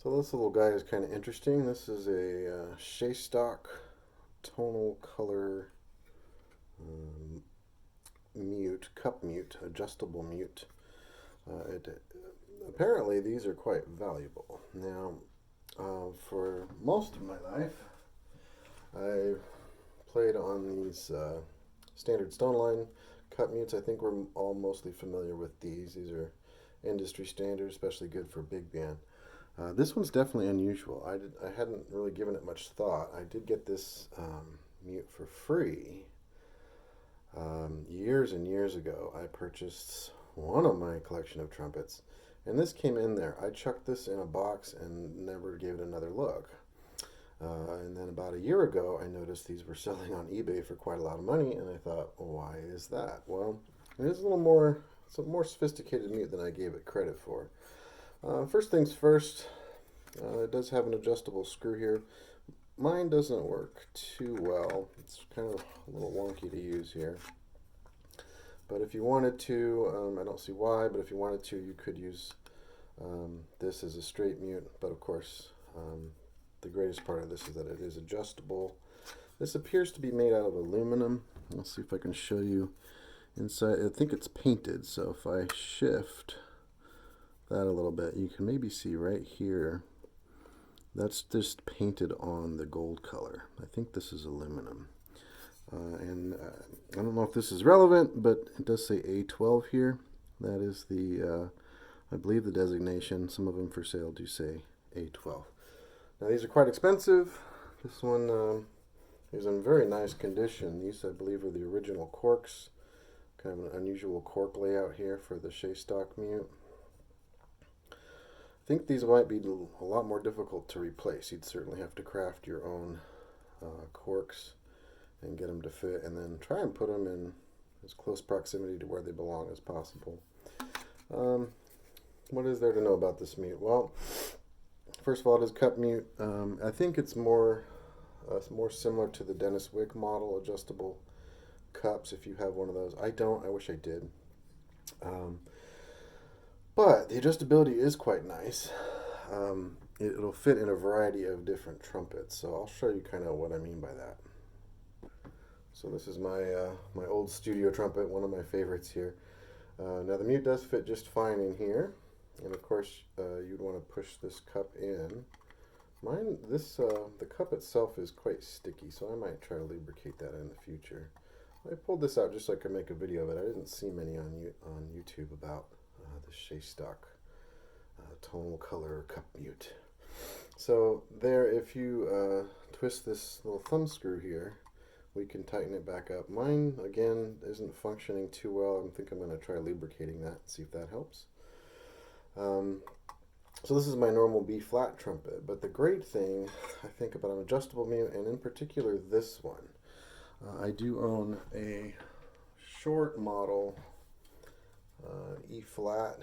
So this little guy is kind of interesting. This is a Shastock tonal color um, mute, cup mute, adjustable mute. Apparently these are quite valuable. Now, for most of my life, I played on these standard Stoneline cup mutes. I think we're all mostly familiar with these. These are industry standard, especially good for big band. This one's definitely unusual. I hadn't really given it much thought. I did get this mute for free years and years ago. I purchased one of my collection of trumpets, and this came in there. I chucked this in a box and never gave it another look. And then about a year ago, I noticed these were selling on eBay for quite a lot of money, and I thought, why is that? Well, it is it's a more sophisticated mute than I gave it credit for. First things first, it does have an adjustable screw here. Mine doesn't work too well. It's kind of a little wonky to use here. But if you wanted to, I don't see why, but if you wanted to, you could use this as a straight mute. But of course, the greatest part of this is that it is adjustable. This appears to be made out of aluminum. Let's see if I can show you inside. I think it's painted, so if I shift that a little bit, you can maybe see right here, that's just painted on the gold color. I think this is aluminum. I don't know if this is relevant, but it does say A12 here. That is the, I believe, the designation. Some of them for sale do say A12. Now these are quite expensive. This one is in very nice condition. These, I believe, are the original corks. Kind of an unusual cork layout here for the Shastock mute. I think these might be a lot more difficult to replace. You'd certainly have to craft your own corks and get them to fit, and then try and put them in as close proximity to where they belong as possible. What is there to know about this mute? Well, first of all, it is cup mute. I think it's more similar to the Dennis Wick model adjustable cups, if you have one of those. I don't. I wish I did. But the adjustability is quite nice. It'll fit in a variety of different trumpets, so I'll show you kind of what I mean by that. So this is my old studio trumpet, one of my favorites here. Now the mute does fit just fine in here, and of course you'd want to push this cup in. The cup itself is quite sticky, so I might try to lubricate that in the future. I pulled this out just so I could make a video of it. I didn't see many on YouTube about the Shastock tonal color cup mute. So there, if you twist this little thumb screw here, we can tighten it back up. Mine, again, isn't functioning too well. I think I'm going to try lubricating that and see if that helps. So this is my normal B flat trumpet, but the great thing I think about an adjustable mute, and in particular this one, I do own a short model E flat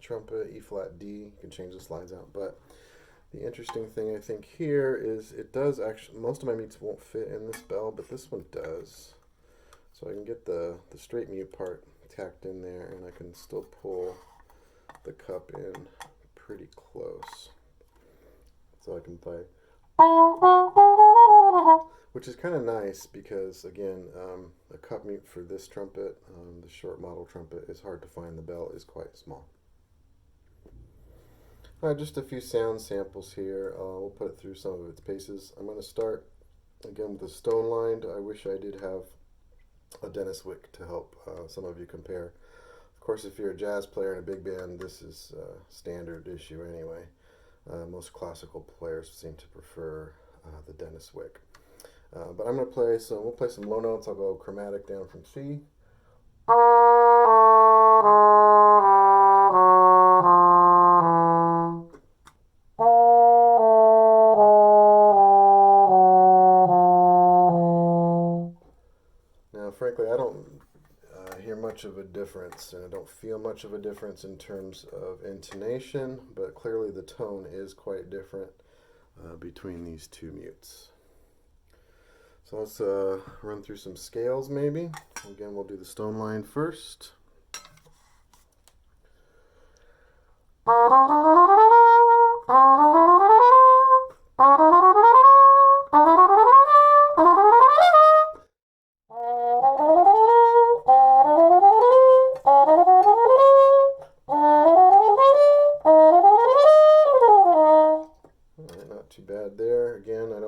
trumpet, E flat D. You can change the slides out, but the interesting thing I think here is it does actually, most of my mutes won't fit in this bell, but this one does. So I can get the straight mute part tacked in there, and I can still pull the cup in pretty close. So I can play, which is kind of nice because, again, a cup mute for this trumpet, the short model trumpet, is hard to find. The bell is quite small. Just a few sound samples here. We'll put it through some of its paces. I'm going to start again with the Stoneline. I wish I did have a Dennis Wick to help some of you compare. Of course, if you're a jazz player in a big band, this is a standard issue anyway. Most classical players seem to prefer the Dennis Wick. But I'm going to play we'll play some low notes. I'll go chromatic down from C. Now, frankly, I don't hear much of a difference, and I don't feel much of a difference in terms of intonation, but clearly the tone is quite different between these two mutes. So let's run through some scales maybe. Again, we'll do the Stoneline first.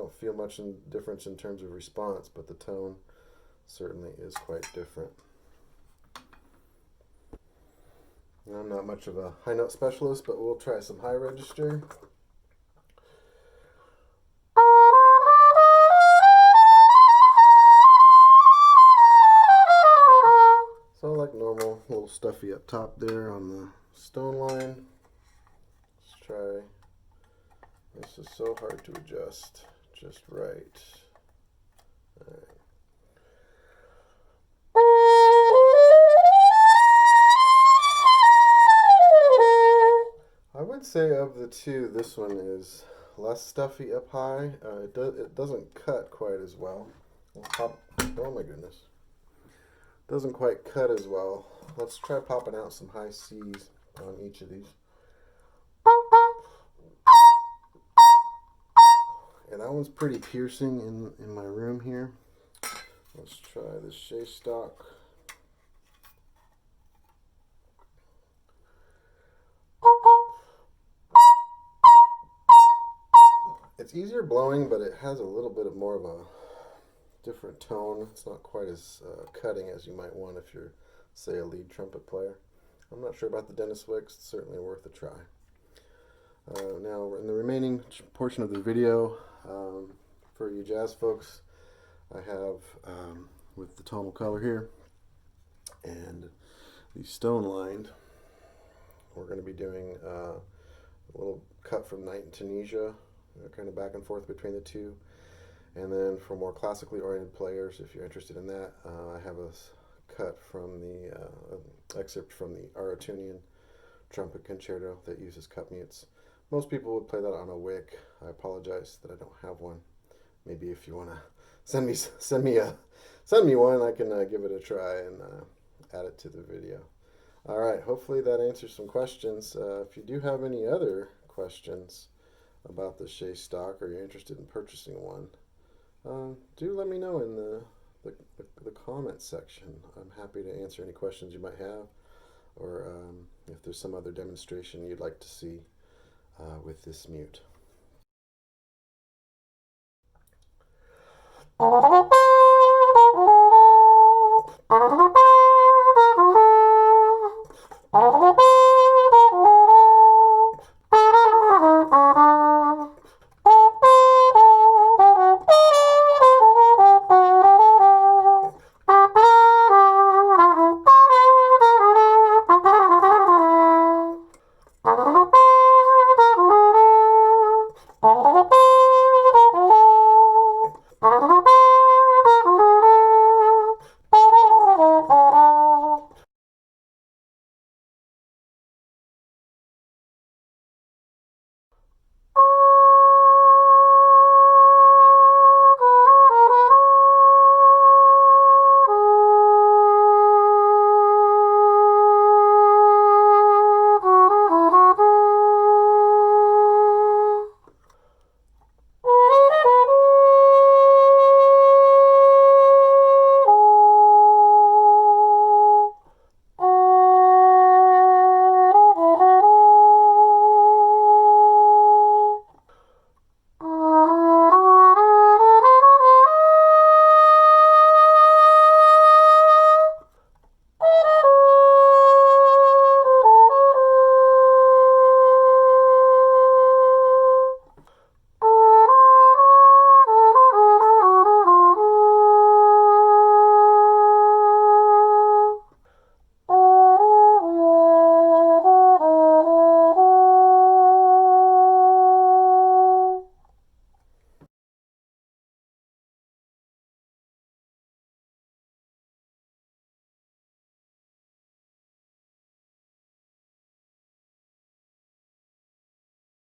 don't feel much difference in terms of response, but the tone certainly is quite different. I'm not much of a high note specialist, but we'll try some high register. So like normal, a little stuffy up top there on the stone line. Let's try. This is so hard to adjust just right. All right. I would say of the two, this one is less stuffy up high. It doesn't cut quite as well. Oh my goodness. Doesn't quite cut as well. Let's try popping out some high C's on each of these. And that one's pretty piercing in my room here. Let's try this Shastock. It's easier blowing, but it has a little bit of more of a different tone. It's not quite as cutting as you might want if you're, say, a lead trumpet player. I'm not sure about the Dennis Wicks. It's certainly worth a try. Now, in the remaining portion of the video, for you jazz folks, I have, with the tonal color here and the stone lined, we're going to be doing a little cut from Night in Tunisia, kind of back and forth between the two. And then for more classically oriented players, if you're interested in that, I have a cut from the excerpt from the Aratunian trumpet concerto that uses cut mutes. Most people would play that on a wick. I apologize that I don't have one. Maybe if you want to send me one, I can give it a try and add it to the video. All right, hopefully that answers some questions. If you do have any other questions about the Shastock, or you're interested in purchasing one, do let me know in the comment section. I'm happy to answer any questions you might have, or if there's some other demonstration you'd like to see with this mute.